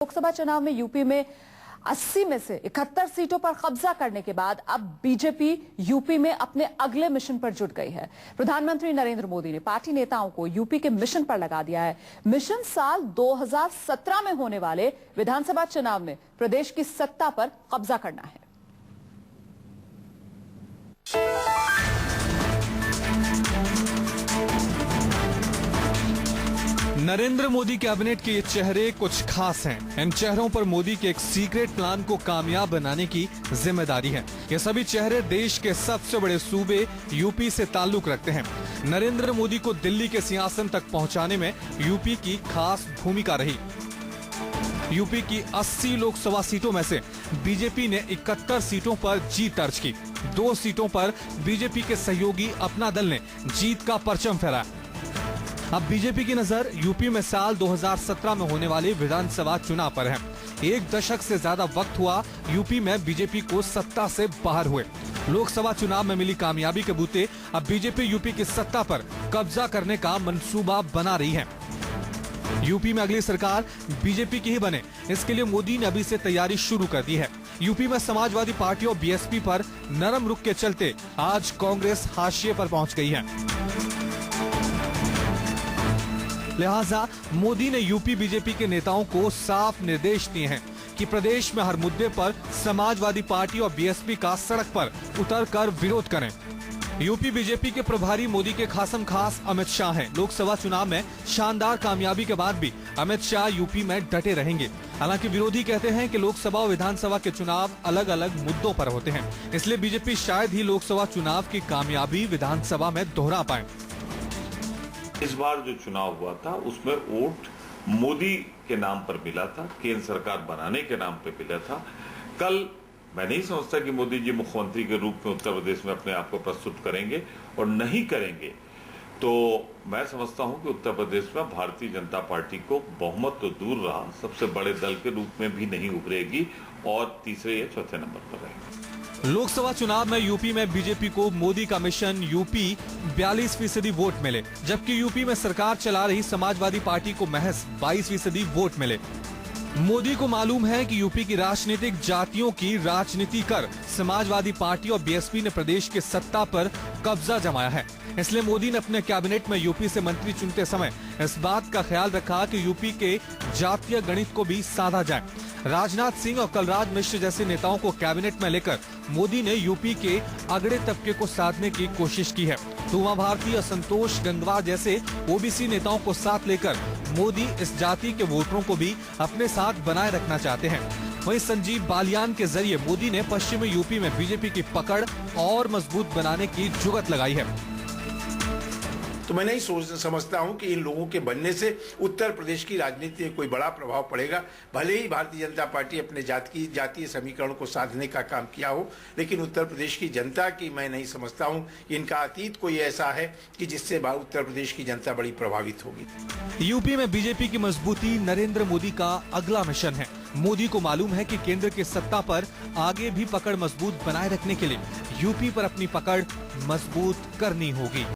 लोकसभा चुनाव में यूपी में 80 में से 71 सीटों पर कब्जा करने के बाद अब बीजेपी यूपी में अपने अगले मिशन पर जुट गई है। प्रधानमंत्री नरेंद्र मोदी ने पार्टी नेताओं को यूपी के मिशन पर लगा दिया है। मिशन साल 2017 में होने वाले विधानसभा चुनाव में प्रदेश की सत्ता पर कब्जा करना है। नरेंद्र मोदी कैबिनेट के ये चेहरे कुछ खास हैं। इन चेहरों पर मोदी के एक सीक्रेट प्लान को कामयाब बनाने की जिम्मेदारी है। ये सभी चेहरे देश के सबसे बड़े सूबे यूपी से ताल्लुक रखते हैं। नरेंद्र मोदी को दिल्ली के सिंहासन तक पहुंचाने में यूपी की खास भूमिका रही। यूपी की 80 लोकसभा सीटों में से बीजेपी ने 71 सीटों पर जीत दर्ज की। 2 सीटों पर बीजेपी के सहयोगी अपना दल ने जीत का परचम फहराया। अब बीजेपी की नजर यूपी में साल 2017 में होने वाले विधानसभा चुनाव पर है। 1 दशक से ज्यादा वक्त हुआ यूपी में बीजेपी को सत्ता से बाहर हुए। लोकसभा चुनाव में मिली कामयाबी के बूते अब बीजेपी यूपी की सत्ता पर कब्जा करने का मंसूबा बना रही है। यूपी में अगली सरकार बीजेपी की ही बने, इसके लिए मोदी ने अभी से तैयारी शुरू कर दी है। यूपी में समाजवादी पार्टी और बीएसपी पर नरम रुख के चलते आज कांग्रेस हाशिए पर पहुंच गई है। लिहाजा मोदी ने यूपी बीजेपी के नेताओं को साफ निर्देश दिए हैं कि प्रदेश में हर मुद्दे पर समाजवादी पार्टी और बीएसपी का सड़क पर उतरकर विरोध करें। यूपी बीजेपी के प्रभारी मोदी के खासम खास अमित शाह हैं। लोकसभा चुनाव में शानदार कामयाबी के बाद भी अमित शाह यूपी में डटे रहेंगे। हालांकि विरोधी कहते हैं कि लोकसभा और विधानसभा के चुनाव अलग अलग मुद्दों पर होते हैं, इसलिए बीजेपी शायद ही लोकसभा चुनाव की कामयाबी विधानसभा में दोहरा पाए। इस बार जो चुनाव हुआ था उसमें वोट मोदी के नाम पर मिला था, केंद्र सरकार बनाने के नाम पे मिला था। कल मैं नहीं समझता कि मोदी जी मुख्यमंत्री के रूप में उत्तर प्रदेश में अपने आप को प्रस्तुत करेंगे, और नहीं करेंगे तो मैं समझता हूं कि उत्तर प्रदेश में भारतीय जनता पार्टी को बहुमत तो दूर रहा, सबसे बड़े दल के रूप में भी नहीं उभरेगी और तीसरे या चौथे नंबर पर रहेगी। लोकसभा चुनाव में यूपी में बीजेपी को मोदी का मिशन यूपी 42% वोट मिले, जबकि यूपी में सरकार चला रही समाजवादी पार्टी को महज 22% वोट मिले। मोदी को मालूम है कि यूपी की राजनीतिक जातियों की राजनीति कर समाजवादी पार्टी और बीएसपी ने प्रदेश के सत्ता पर कब्जा जमाया है। इसलिए मोदी ने अपने कैबिनेट में यूपी से मंत्री चुनते समय इस बात का ख्याल रखा कि यूपी के जातीय गणित को भी साधा जाए। राजनाथ सिंह और कलराज मिश्र जैसे नेताओं को कैबिनेट में लेकर मोदी ने यूपी के अगड़े तबके को साधने की कोशिश की है। उमा भारती और संतोष गंगवार जैसे ओबीसी नेताओं को साथ लेकर मोदी इस जाति के वोटरों को भी अपने साथ बनाए रखना चाहते हैं। वहीं संजीव बालियान के जरिए मोदी ने पश्चिमी यूपी में बीजेपी की पकड़ और मजबूत बनाने की जुगत लगाई है। तो मैं नहीं समझता हूं कि इन लोगों के बनने से उत्तर प्रदेश की राजनीति में कोई बड़ा प्रभाव पड़ेगा। भले ही भारतीय जनता पार्टी अपने जातीय समीकरण को साधने का काम किया हो, लेकिन उत्तर प्रदेश की जनता की मैं नहीं समझता हूं कि इनका अतीत कोई ऐसा है कि जिससे उत्तर प्रदेश की जनता बड़ी प्रभावित होगी। यूपी में बीजेपी की मजबूती नरेंद्र मोदी का अगला मिशन है। मोदी को मालूम है कि केंद्र की सत्ता पर आगे भी पकड़ मजबूत बनाए रखने के लिए यूपी पर अपनी पकड़ मजबूत करनी होगी।